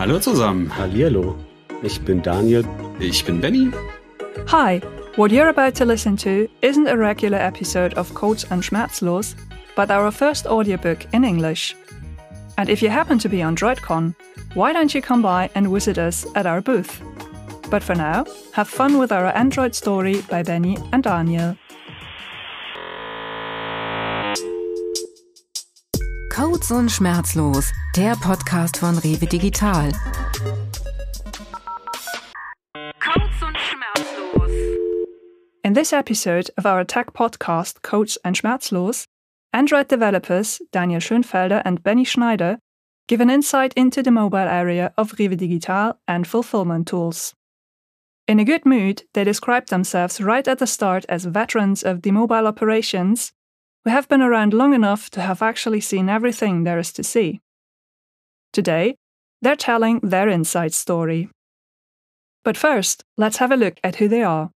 Hallo zusammen. Hallihallo. Ich bin Daniel. Ich bin Benny. Hi. What you're about to listen to isn't a regular episode of Codes and Schmerzlos, but our first audiobook in English. And if you happen to be on droidcon, why don't you come by and visit us at our booth? But for now, have fun with our Android story by Benny and Daniel. Codes und Schmerzlos, der Podcast von REWE Digital. Codes und Schmerzlos. In this episode of our tech podcast Codes and Schmerzlos, Android developers Daniel Schönfelder and Benny Schneider give an insight into the mobile area of REWE Digital and fulfillment tools. In a good mood, they describe themselves right at the start as veterans of the mobile operations who have been around long enough to have actually seen everything there is to see. Today, they're telling their inside story. But first, let's have a look at who they are.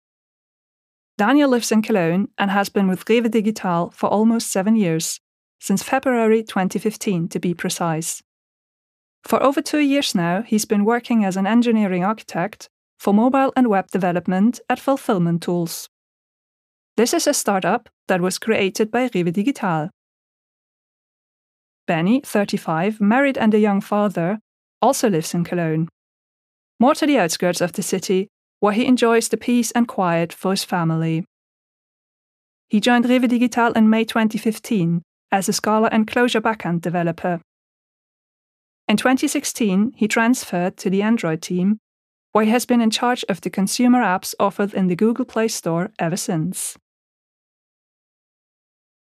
Daniel lives in Cologne and has been with REWE Digital for almost 7 years, since February 2015 to be precise. For over 2 years now, he's been working as an engineering architect for mobile and web development at fulfillmenttools. This is a startup that was created by REWE Digital. Benny, 35, married and a young father, also lives in Cologne. More to the outskirts of the city, where he enjoys the peace and quiet for his family. He joined REWE Digital in May 2015 as a Scala and Clojure backend developer. In 2016, he transferred to the Android team, where he has been in charge of the consumer apps offered in the Google Play Store ever since.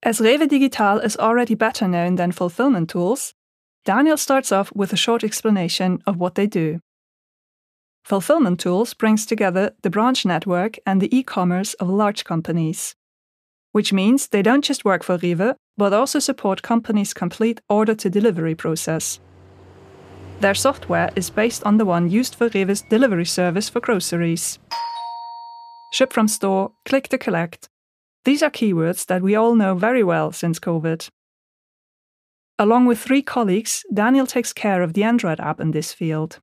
As REWE Digital is already better known than fulfillmenttools, Daniel starts off with a short explanation of what they do. Fulfillmenttools brings together the branch network and the e-commerce of large companies, which means they don't just work for REWE, but also support companies' complete order-to-delivery process. Their software is based on the one used for REWE's delivery service for groceries. Ship from store, click to collect. These are keywords that we all know very well since COVID. Along with 3 colleagues, Daniel takes care of the Android app in this field.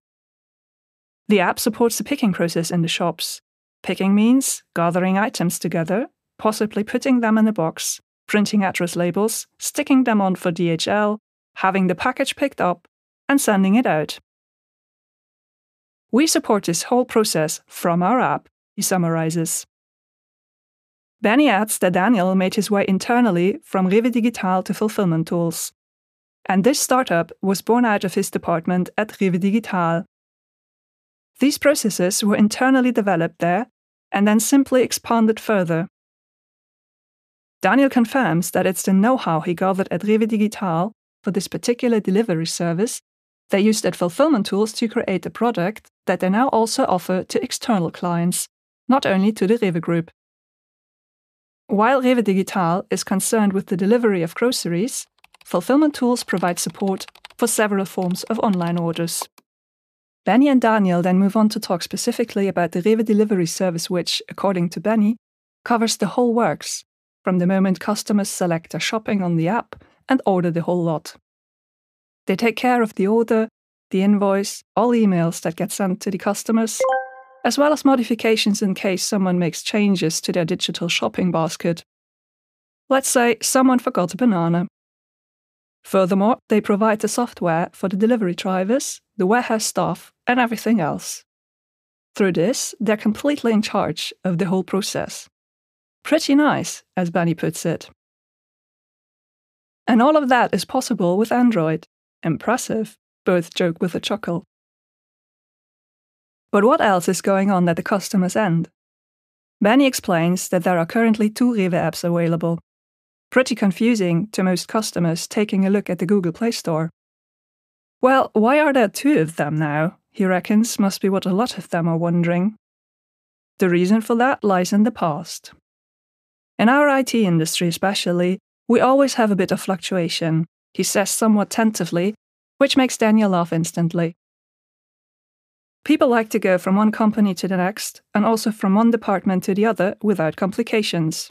The app supports the picking process in the shops. Picking means gathering items together, possibly putting them in a box, printing address labels, sticking them on for DHL, having the package picked up, and sending it out. We support this whole process from our app, he summarizes. Benny adds that Daniel made his way internally from REWE Digital to fulfillmenttools. And this startup was born out of his department at REWE Digital. These processes were internally developed there and then simply expanded further. Daniel confirms that it's the know-how he gathered at REWE Digital for this particular delivery service they used at fulfillmenttools to create a product that they now also offer to external clients, not only to the REWE Group. While REWE Digital is concerned with the delivery of groceries, fulfillmenttools provide support for several forms of online orders. Benny and Daniel then move on to talk specifically about the REWE delivery service which, according to Benny, covers the whole works, from the moment customers select their shopping on the app and order the whole lot. They take care of the order, the invoice, all emails that get sent to the customers, as well as modifications in case someone makes changes to their digital shopping basket. Let's say someone forgot a banana. Furthermore, they provide the software for the delivery drivers, the warehouse staff, and everything else. Through this, they're completely in charge of the whole process. Pretty nice, as Benny puts it. And all of that is possible with Android. Impressive, both joke with a chuckle. But what else is going on at the customer's end? Benny explains that there are currently 2 REWE apps available. Pretty confusing to most customers taking a look at the Google Play Store. Well, why are there 2 of them now? He reckons must be what a lot of them are wondering. The reason for that lies in the past. In our IT industry especially, we always have a bit of fluctuation, he says somewhat tentatively, which makes Daniel laugh instantly. People like to go from one company to the next, and also from one department to the other without complications.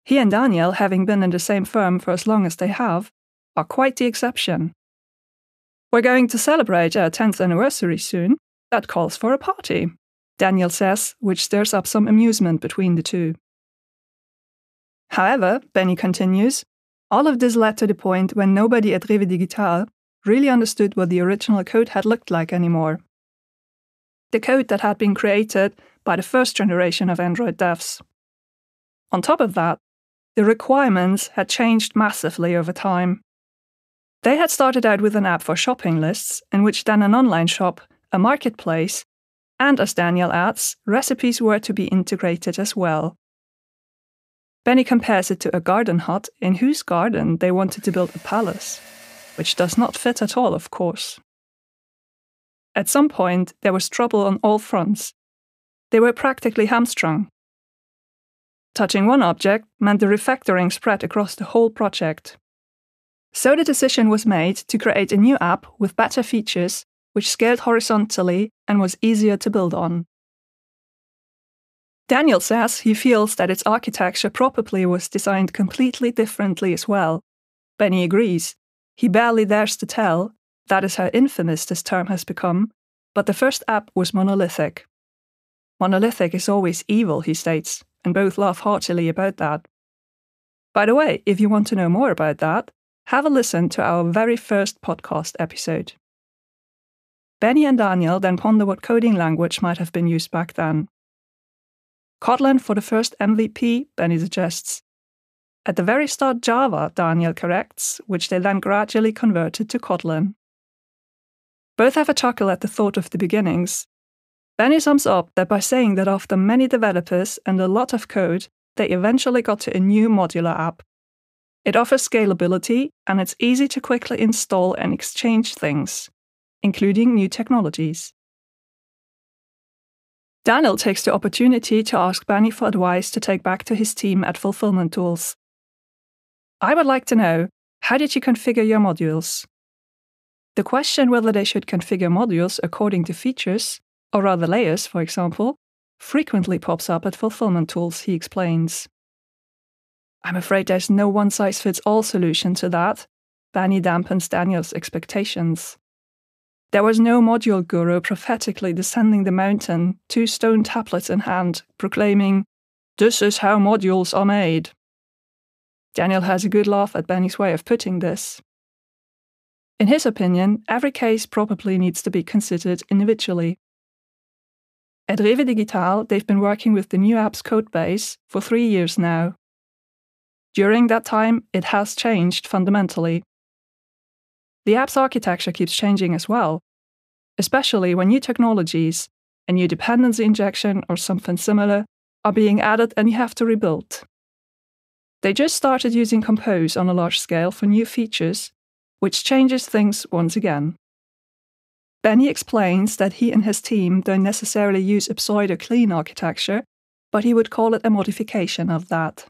He and Daniel, having been in the same firm for as long as they have, are quite the exception. We're going to celebrate our 10th anniversary soon. That calls for a party, Daniel says, which stirs up some amusement between the two. However, Benny continues, all of this led to the point when nobody at REWE Digital really understood what the original code had looked like anymore. The code that had been created by the first generation of Android devs. On top of that, the requirements had changed massively over time. They had started out with an app for shopping lists, in which then an online shop, a marketplace, and as Daniel adds, recipes were to be integrated as well. Benny compares it to a garden hut in whose garden they wanted to build a palace, which does not fit at all, of course. At some point, there was trouble on all fronts. They were practically hamstrung. Touching one object meant the refactoring spread across the whole project. So the decision was made to create a new app with better features, which scaled horizontally and was easier to build on. Daniel says he feels that its architecture probably was designed completely differently as well. Benny agrees. He barely dares to tell, that is how infamous this term has become, but the first app was monolithic. Monolithic is always evil, he states, and both laugh heartily about that. By the way, if you want to know more about that, have a listen to our very first podcast episode. Benny and Daniel then ponder what coding language might have been used back then. Kotlin for the first MVP, Benny suggests. At the very start Java, Daniel corrects, which they then gradually converted to Kotlin. Both have a chuckle at the thought of the beginnings. Benny sums up that by saying that after many developers and a lot of code, they eventually got to a new modular app. It offers scalability, and it's easy to quickly install and exchange things, including new technologies. Daniel takes the opportunity to ask Benny for advice to take back to his team at fulfillmenttools. I would like to know, how did you configure your modules? The question whether they should configure modules according to features, or rather layers, for example, frequently pops up at fulfillmenttools, he explains. I'm afraid there's no one-size-fits-all solution to that. Benny dampens Daniel's expectations. There was no module guru prophetically descending the mountain, 2 stone tablets in hand, proclaiming, "This is how modules are made." Daniel has a good laugh at Benny's way of putting this. In his opinion, every case probably needs to be considered individually. At REWE Digital, they've been working with the new app's codebase for 3 years now. During that time, it has changed fundamentally. The app's architecture keeps changing as well, especially when new technologies, a new dependency injection or something similar, are being added and you have to rebuild. They just started using Compose on a large scale for new features, which changes things once again. Benny explains that he and his team don't necessarily use a pseudo-clean architecture, but he would call it a modification of that.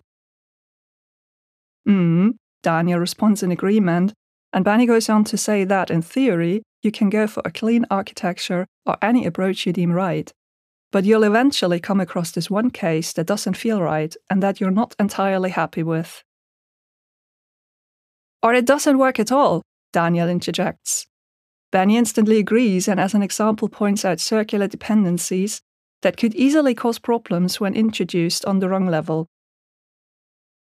Daniel responds in agreement, and Benny goes on to say that, in theory, you can go for a clean architecture or any approach you deem right, but you'll eventually come across this one case that doesn't feel right and that you're not entirely happy with. Or it doesn't work at all, Daniel interjects. Benny instantly agrees and as an example points out circular dependencies that could easily cause problems when introduced on the wrong level.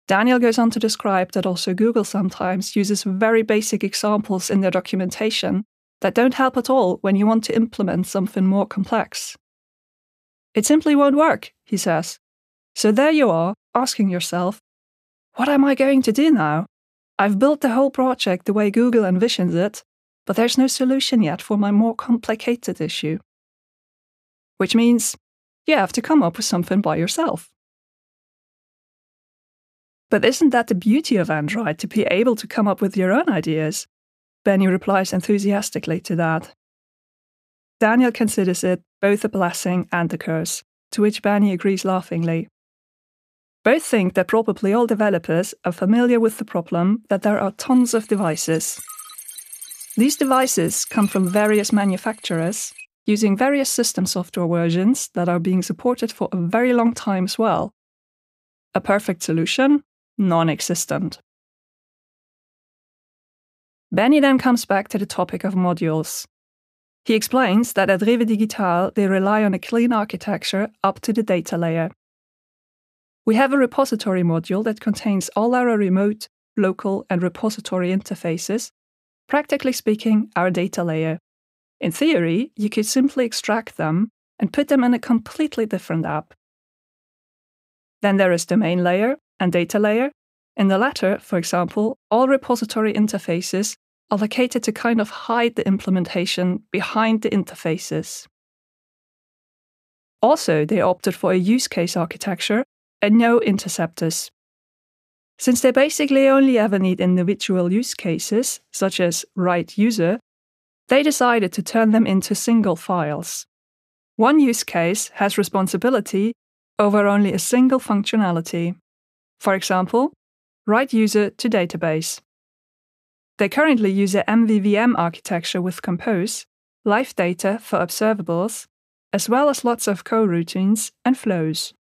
Daniel goes on to describe that also Google sometimes uses very basic examples in their documentation that don't help at all when you want to implement something more complex. It simply won't work, he says. So there you are, asking yourself, what am I going to do now? I've built the whole project the way Google envisions it, but there's no solution yet for my more complicated issue. Which means you have to come up with something by yourself. But isn't that the beauty of Android, to be able to come up with your own ideas? Benny replies enthusiastically to that. Daniel considers it both a blessing and a curse, to which Benny agrees laughingly. Both think that probably all developers are familiar with the problem that there are tons of devices. These devices come from various manufacturers, using various system software versions that are being supported for a very long time as well. A perfect solution? Non-existent. Benny then comes back to the topic of modules. He explains that at REWE Digital they rely on a clean architecture up to the data layer. We have a repository module that contains all our remote, local, and repository interfaces, practically speaking, our data layer. In theory, you could simply extract them and put them in a completely different app. Then there is domain layer and data layer. In the latter, for example, all repository interfaces are located to kind of hide the implementation behind the interfaces. Also, they opted for a use case architecture and no interceptors. Since they basically only ever need individual use cases, such as write user, they decided to turn them into single files. One use case has responsibility over only a single functionality. For example, write user to database. They currently use a MVVM architecture with Compose, live data for observables, as well as lots of coroutines and flows.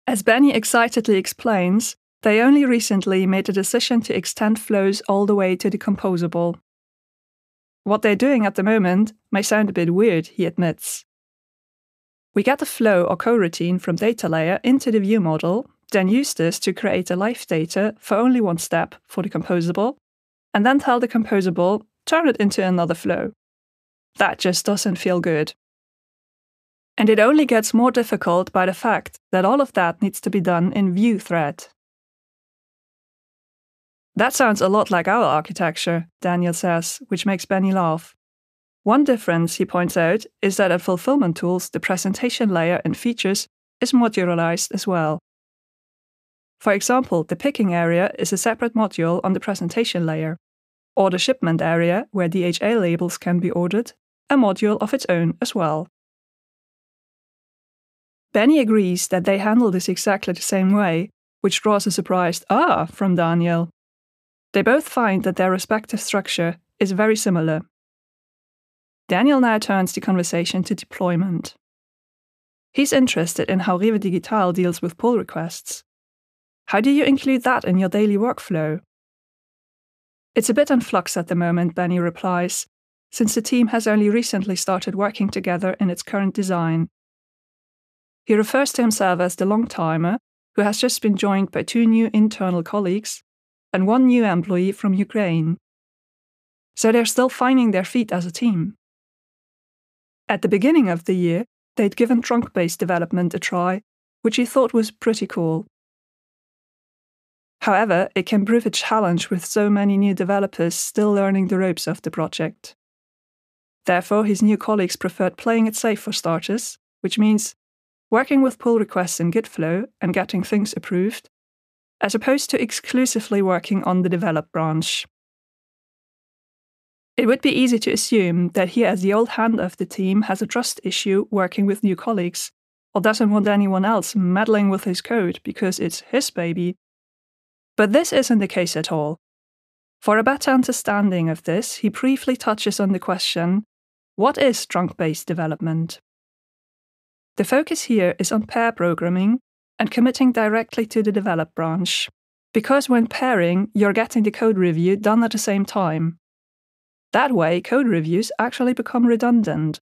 As Benny excitedly explains, they only recently made the decision to extend flows all the way to the composable. What they're doing at the moment may sound a bit weird, he admits. We get the flow or coroutine from data layer into the view model, then use this to create a live data for only one step for the composable, and then tell the composable, turn it into another flow. That just doesn't feel good. And it only gets more difficult by the fact that all of that needs to be done in view thread. That sounds a lot like our architecture, Daniel says, which makes Benny laugh. One difference, he points out, is that at fulfillmenttools, the presentation layer and features is modularized as well. For example, the picking area is a separate module on the presentation layer, or the shipment area, where DHL labels can be ordered, a module of its own as well. Benny agrees that they handle this exactly the same way, which draws a surprised "ah" from Daniel. They both find that their respective structure is very similar. Daniel now turns the conversation to deployment. He's interested in how REWE Digital deals with pull requests. How do you include that in your daily workflow? It's a bit in flux at the moment, Benny replies, since the team has only recently started working together in its current design. He refers to himself as the long-timer, who has just been joined by 2 new internal colleagues and 1 new employee from Ukraine. So they're still finding their feet as a team. At the beginning of the year, they'd given trunk-based development a try, which he thought was pretty cool. However, it can prove a challenge with so many new developers still learning the ropes of the project. Therefore, his new colleagues preferred playing it safe for starters, which means working with pull requests in Git flow and getting things approved, as opposed to exclusively working on the develop branch. It would be easy to assume that he, as the old hand of the team, has a trust issue working with new colleagues, or doesn't want anyone else meddling with his code because it's his baby. But this isn't the case at all. For a better understanding of this, he briefly touches on the question, what is trunk-based development? The focus here is on pair programming and committing directly to the develop branch, because when pairing, you're getting the code review done at the same time. That way, code reviews actually become redundant.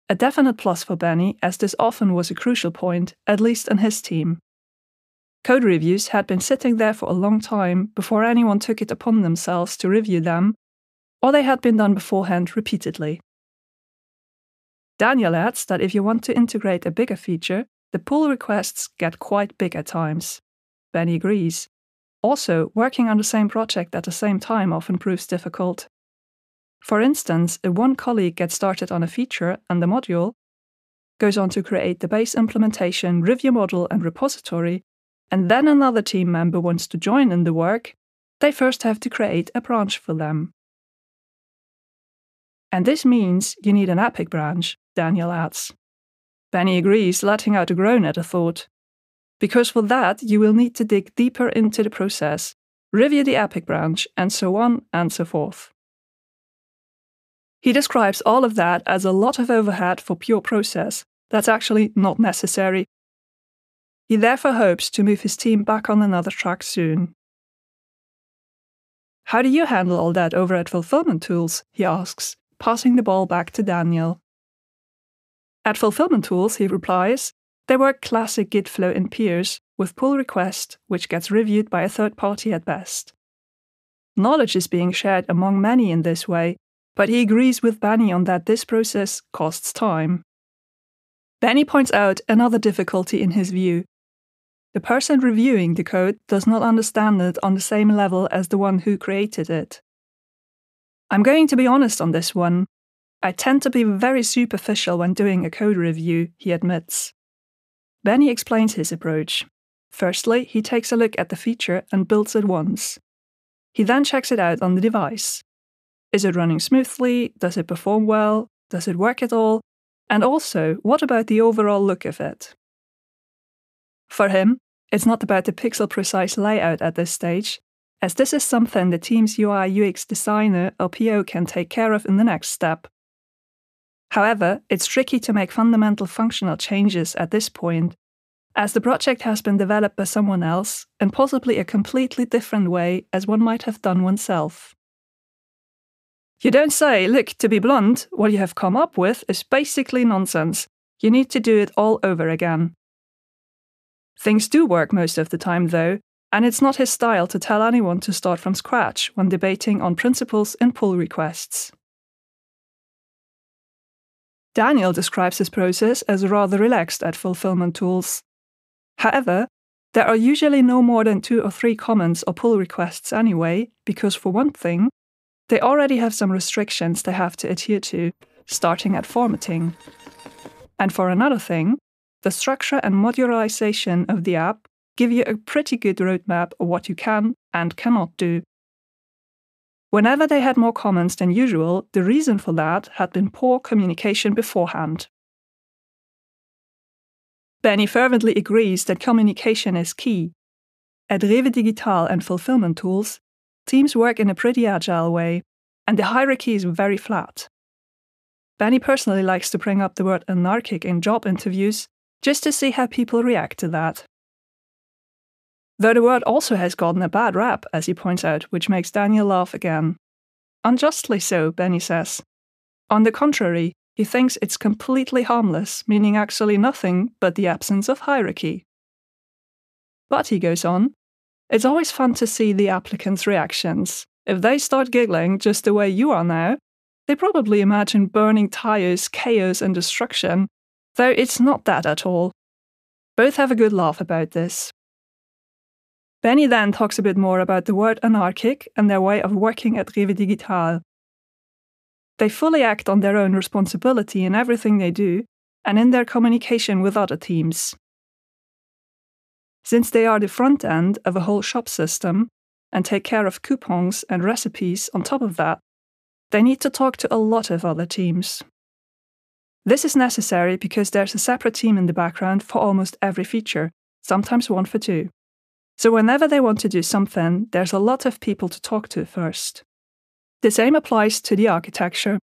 A definite plus for Benny, as this often was a crucial point, at least in his team. Code reviews had been sitting there for a long time before anyone took it upon themselves to review them, or they had been done beforehand repeatedly. Daniel adds that if you want to integrate a bigger feature, the pull requests get quite big at times. Benny agrees. Also, working on the same project at the same time often proves difficult. For instance, if one colleague gets started on a feature and the module, goes on to create the base implementation, review model and repository, and then another team member wants to join in the work, they first have to create a branch for them. And this means you need an epic branch, Daniel adds. Benny agrees, letting out a groan at the thought. Because for that, you will need to dig deeper into the process, review the epic branch, and so on and so forth. He describes all of that as a lot of overhead for pure process that's actually not necessary. He therefore hopes to move his team back on another track soon. How do you handle all that over at Fulfillment Tools? He asks, passing the ball back to Daniel. At Fulfillment Tools, he replies, they work classic Git flow in peers with pull request, which gets reviewed by a third party at best. Knowledge is being shared among many in this way, but he agrees with Benny on that this process costs time. Benny points out another difficulty in his view. The person reviewing the code does not understand it on the same level as the one who created it. I'm going to be honest on this one. I tend to be very superficial when doing a code review, he admits. Benny explains his approach. Firstly, he takes a look at the feature and builds it once. He then checks it out on the device. Is it running smoothly? Does it perform well? Does it work at all? And also, what about the overall look of it? For him, it's not about the pixel-precise layout at this stage, as this is something the team's UI/UX designer or PO can take care of in the next step. However, it's tricky to make fundamental functional changes at this point, as the project has been developed by someone else in possibly a completely different way as one might have done oneself. You don't say, look, to be blunt, what you have come up with is basically nonsense. You need to do it all over again. Things do work most of the time, though, and it's not his style to tell anyone to start from scratch when debating on principles in pull requests. Daniel describes his process as rather relaxed at Fulfillment Tools. However, there are usually no more than 2 or 3 comments or pull requests anyway, because for one thing, they already have some restrictions they have to adhere to, starting at formatting. And for another thing, the structure and modularization of the app give you a pretty good roadmap of what you can and cannot do. Whenever they had more comments than usual, the reason for that had been poor communication beforehand. Benny fervently agrees that communication is key. At REWE Digital and Fulfillment Tools, teams work in a pretty agile way, and the hierarchy is very flat. Benny personally likes to bring up the word anarchic in job interviews just to see how people react to that. Though the word also has gotten a bad rap, as he points out, which makes Daniel laugh again. Unjustly so, Benny says. On the contrary, he thinks it's completely harmless, meaning actually nothing but the absence of hierarchy. But, he goes on, it's always fun to see the applicants' reactions. If they start giggling just the way you are now, they probably imagine burning tires, chaos, and destruction, though it's not that at all. Both have a good laugh about this. Benny then talks a bit more about the word anarchic and their way of working at REWE Digital. They fully act on their own responsibility in everything they do and in their communication with other teams. Since they are the front end of a whole shop system and take care of coupons and recipes on top of that, they need to talk to a lot of other teams. This is necessary because there's a separate team in the background for almost every feature, sometimes one for 2. So whenever they want to do something, there's a lot of people to talk to first. The same applies to the architecture.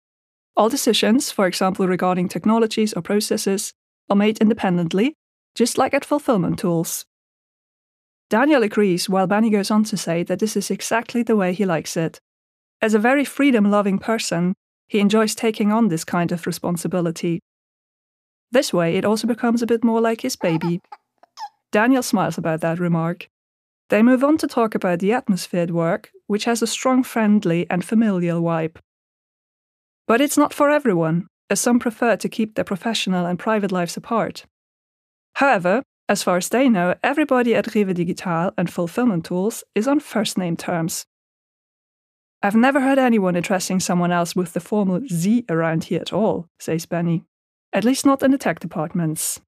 All decisions, for example regarding technologies or processes, are made independently, just like at Fulfillment Tools. Daniel agrees, while Benny goes on to say that this is exactly the way he likes it. As a very freedom-loving person, he enjoys taking on this kind of responsibility. This way, it also becomes a bit more like his baby. Daniel smiles about that remark. They move on to talk about the atmosphere at work, which has a strong friendly and familial vibe. But it's not for everyone, as some prefer to keep their professional and private lives apart. However, as far as they know, everybody at REWE Digital and Fulfillment Tools is on first-name terms. I've never heard anyone addressing someone else with the formal Sie around here at all, says Benny. At least not in the tech departments.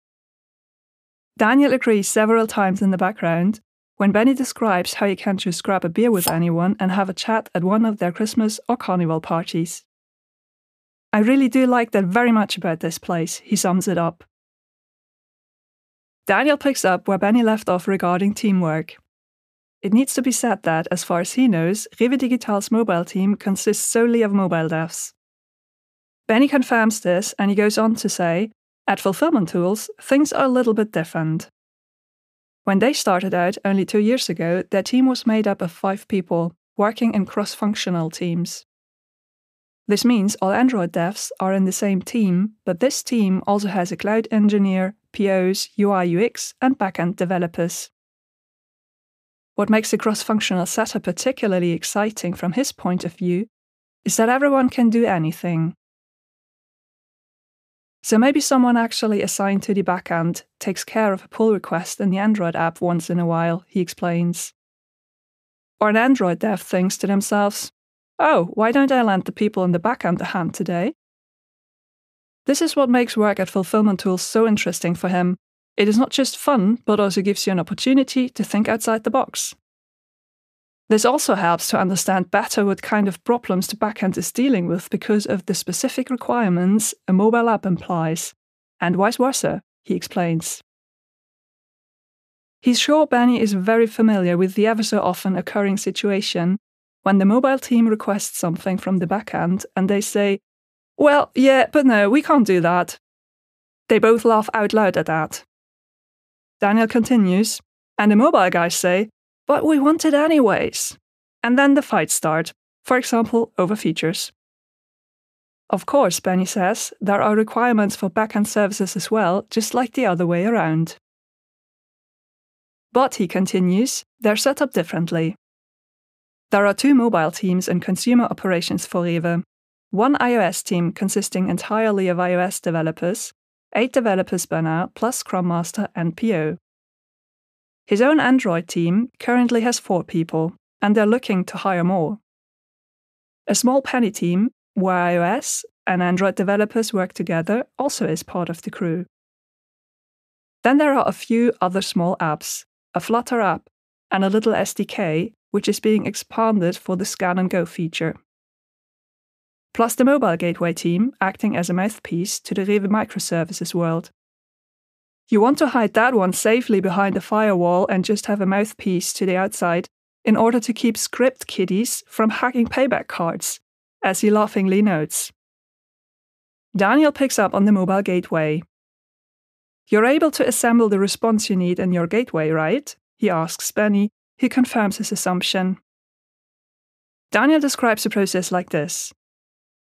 Daniel agrees several times in the background when Benny describes how he can just grab a beer with anyone and have a chat at one of their Christmas or carnival parties. I really do like that very much about this place, he sums it up. Daniel picks up where Benny left off regarding teamwork. It needs to be said that, as far as he knows, REWE Digital's mobile team consists solely of mobile devs. Benny confirms this, and he goes on to say, at Fulfillment Tools, things are a little bit different. When they started out only 2 years ago, their team was made up of 5 people, working in cross-functional teams. This means all Android devs are in the same team, but this team also has a cloud engineer, POs, UI/UX, and backend developers. What makes the cross-functional setup particularly exciting from his point of view is that everyone can do anything. So maybe someone actually assigned to the backend takes care of a pull request in the Android app once in a while, he explains. Or an Android dev thinks to themselves, "Oh, why don't I lend the people in the backend a hand today?" This is what makes work at Fulfillment Tools so interesting for him. It is not just fun, but also gives you an opportunity to think outside the box. This also helps to understand better what kind of problems the backend is dealing with because of the specific requirements a mobile app implies, and vice versa, he explains. He's sure Benny is very familiar with the ever so often occurring situation when the mobile team requests something from the backend and they say, "Well, yeah, but no, we can't do that." They both laugh out loud at that. Daniel continues, and the mobile guys say, "But we want it anyways." And then the fights start, for example, over features. Of course, Benny says, there are requirements for backend services as well, just like the other way around. But, he continues, they're set up differently. There are 2 mobile teams in consumer operations for REWE, one iOS team consisting entirely of iOS developers, 8 developers by now, plus Scrum Master and PO. His own Android team currently has 4 people, and they're looking to hire more. A small penny team, where iOS and Android developers work together, also is part of the crew. Then there are a few other small apps, a Flutter app, and a little SDK, which is being expanded for the Scan and Go feature. Plus the mobile gateway team acting as a mouthpiece to the REWE microservices world. You want to hide that one safely behind a firewall and just have a mouthpiece to the outside in order to keep script kiddies from hacking payback cards, as he laughingly notes. Daniel picks up on the mobile gateway. "You're able to assemble the response you need in your gateway, right?" he asks Benny, who confirms his assumption. Daniel describes the process like this.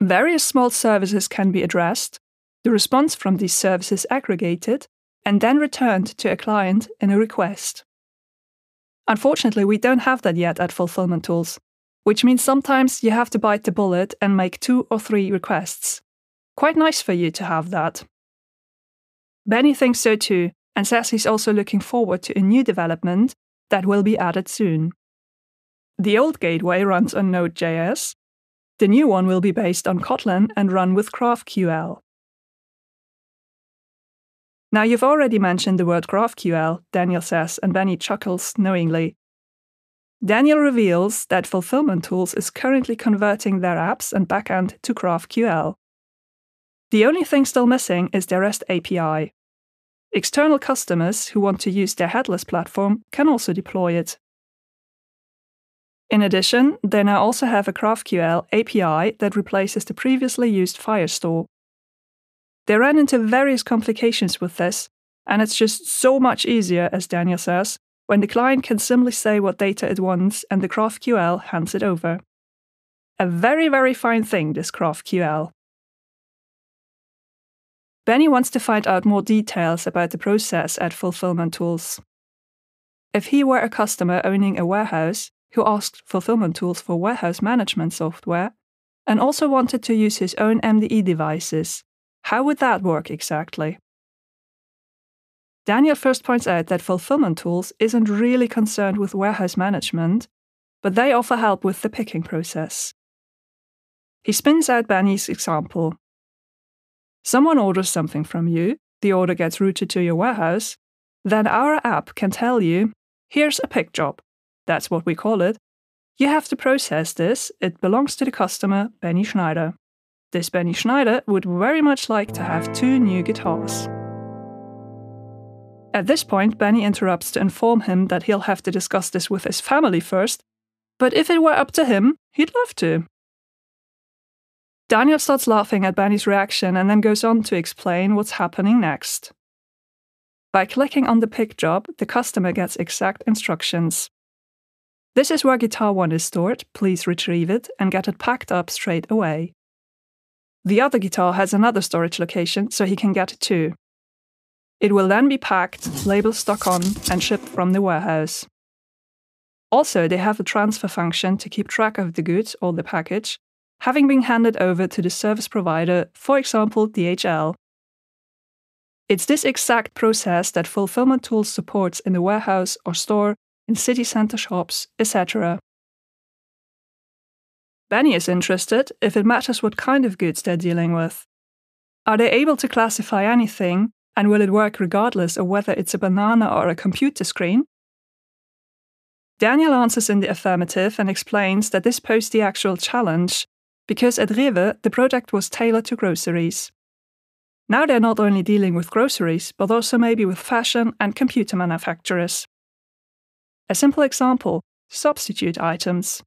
Various small services can be addressed, the response from these services aggregated, and then returned to a client in a request. Unfortunately, we don't have that yet at Fulfillment Tools, which means sometimes you have to bite the bullet and make 2 or 3 requests. Quite nice for you to have that. Benny thinks so too, and says he's also looking forward to a new development that will be added soon. The old gateway runs on Node.js. The new one will be based on Kotlin and run with GraphQL. Now, you've already mentioned the word GraphQL, Daniel says, and Benny chuckles knowingly. Daniel reveals that Fulfillment Tools is currently converting their apps and backend to GraphQL. The only thing still missing is their REST API. External customers who want to use their headless platform can also deploy it. In addition, they now also have a GraphQL API that replaces the previously used Firestore. They ran into various complications with this, and it's just so much easier, as Daniel says, when the client can simply say what data it wants and the GraphQL hands it over. A very, very fine thing, this GraphQL. Benny wants to find out more details about the process at Fulfillment Tools. If he were a customer owning a warehouse who asked Fulfillment Tools for warehouse management software and also wanted to use his own MDE devices, how would that work exactly? Daniel first points out that Fulfillment Tools isn't really concerned with warehouse management, but they offer help with the picking process. He spins out Benny's example. Someone orders something from you, the order gets routed to your warehouse, then our app can tell you, here's a pick job. That's what we call it. You have to process this, it belongs to the customer, Benny Schneider. This Benny Schneider would very much like to have 2 new guitars. At this point, Benny interrupts to inform him that he'll have to discuss this with his family first, but if it were up to him, he'd love to. Daniel starts laughing at Benny's reaction and then goes on to explain what's happening next. By clicking on the pick job, the customer gets exact instructions. This is where Guitar 1 is stored. Please retrieve it and get it packed up straight away. The other guitar has another storage location, so he can get it too. It will then be packed, labeled stock on, and shipped from the warehouse. Also, they have a transfer function to keep track of the goods or the package, having been handed over to the service provider, for example DHL. It's this exact process that Fulfillment Tools supports in the warehouse or store, in city center shops, etc. Benny is interested if it matters what kind of goods they're dealing with. Are they able to classify anything, and will it work regardless of whether it's a banana or a computer screen? Daniel answers in the affirmative and explains that this posed the actual challenge, because at REWE the project was tailored to groceries. Now they're not only dealing with groceries, but also maybe with fashion and computer manufacturers. A simple example, substitute items.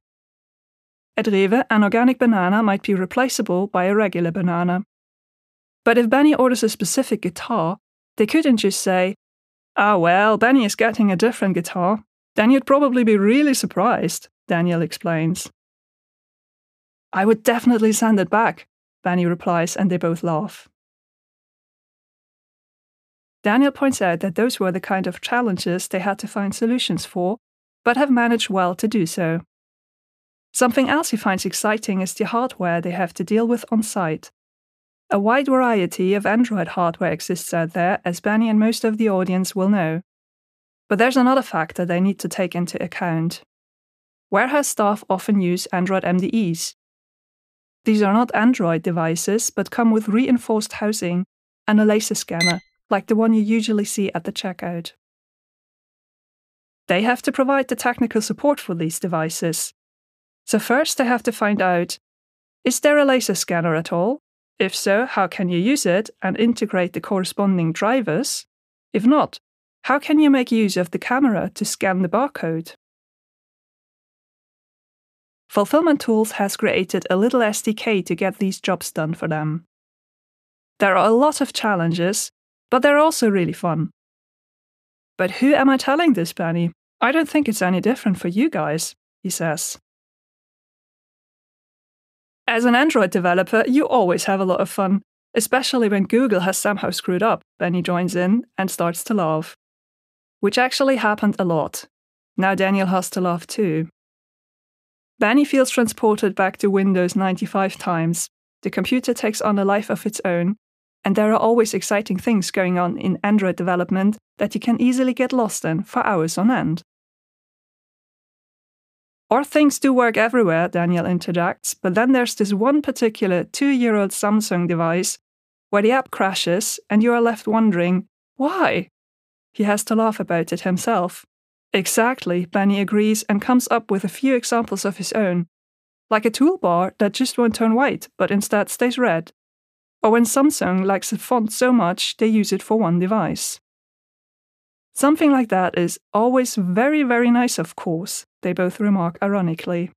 At REWE, an organic banana might be replaceable by a regular banana. But if Benny orders a specific guitar, they couldn't just say, "Ah well, Benny is getting a different guitar. Then you'd probably be really surprised," Daniel explains. "I would definitely send it back," Benny replies, and they both laugh. Daniel points out that those were the kind of challenges they had to find solutions for, but have managed well to do so. Something else he finds exciting is the hardware they have to deal with on site. A wide variety of Android hardware exists out there, as Benny and most of the audience will know. But there's another factor they need to take into account. Warehouse staff often use Android MDEs. These are not Android devices, but come with reinforced housing and a laser scanner, like the one you usually see at the checkout. They have to provide the technical support for these devices. So first they have to find out, is there a laser scanner at all? If so, how can you use it and integrate the corresponding drivers? If not, how can you make use of the camera to scan the barcode? Fulfillment Tools has created a little SDK to get these jobs done for them. There are a lot of challenges, but they're also really fun. "But who am I telling this, Benny? I don't think it's any different for you guys," he says. As an Android developer, you always have a lot of fun, especially when Google has somehow screwed up. Benny joins in and starts to laugh. Which actually happened a lot. Now Daniel has to laugh too. Benny feels transported back to Windows 95 times. The computer takes on a life of its own, and there are always exciting things going on in Android development that you can easily get lost in for hours on end. Or things do work everywhere, Daniel interjects, but then there's this one particular 2-year-old Samsung device where the app crashes and you are left wondering, why? He has to laugh about it himself. Exactly, Benny agrees and comes up with a few examples of his own, like a toolbar that just won't turn white but instead stays red, or when Samsung likes a font so much they use it for one device. Something like that is always very, very nice, of course, they both remark ironically.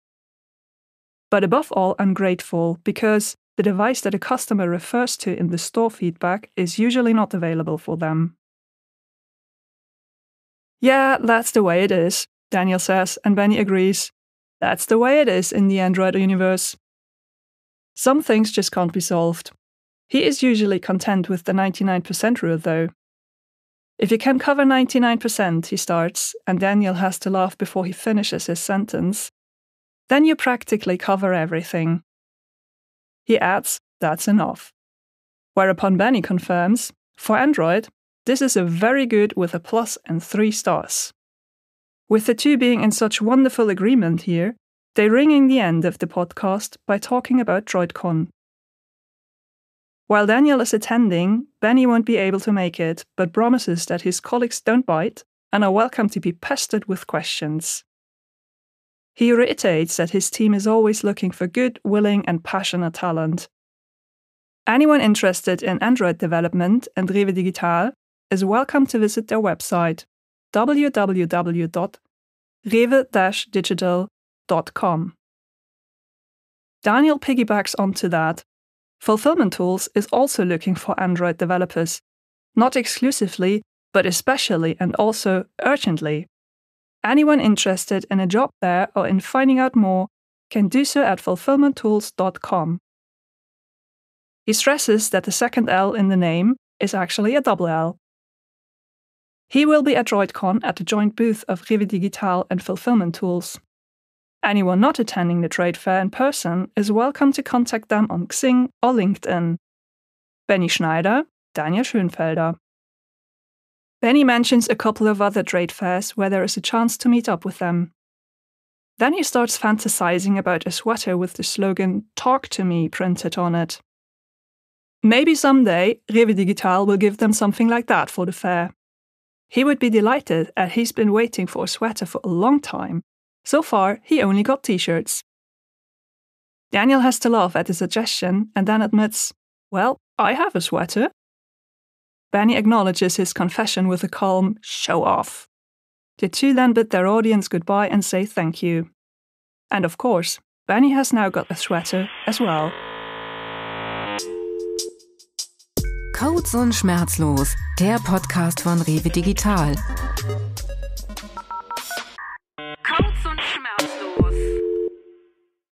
But above all, ungrateful, because the device that a customer refers to in the store feedback is usually not available for them. "Yeah, that's the way it is," Daniel says, and Benny agrees. That's the way it is in the Android universe. Some things just can't be solved. He is usually content with the 99% rule, though. If you can cover 99%, he starts, and Daniel has to laugh before he finishes his sentence, then you practically cover everything. He adds, that's enough. Whereupon Benny confirms, for Android, this is a very good with a plus and 3 stars. With the two being in such wonderful agreement here, they ring in the end of the podcast by talking about droidcon. While Daniel is attending, Benny won't be able to make it, but promises that his colleagues don't bite and are welcome to be pestered with questions. He reiterates that his team is always looking for good, willing, and passionate talent. Anyone interested in Android development and REWE Digital is welcome to visit their website www.rewe-digital.com. Daniel piggybacks onto that. Fulfillment Tools is also looking for Android developers, not exclusively, but especially and also urgently. Anyone interested in a job there or in finding out more can do so at fulfillmenttools.com. He stresses that the second L in the name is actually a double L. He will be at droidcon at the joint booth of REWE Digital and Fulfillment Tools. Anyone not attending the trade fair in person is welcome to contact them on Xing or LinkedIn. Benny Schneider, Daniel Schönfelder. Benny mentions a couple of other trade fairs where there is a chance to meet up with them. Then he starts fantasizing about a sweater with the slogan "Talk to me" printed on it. Maybe someday REWE Digital will give them something like that for the fair. He would be delighted as he's been waiting for a sweater for a long time. So far, he only got t-shirts. Daniel has to laugh at the suggestion and then admits, "Well, I have a sweater." Benny acknowledges his confession with a calm "show off." The two then bid their audience goodbye and say thank you. And of course, Benny has now got a sweater as well. Codes und Schmerzlos, der Podcast von REWE Digital.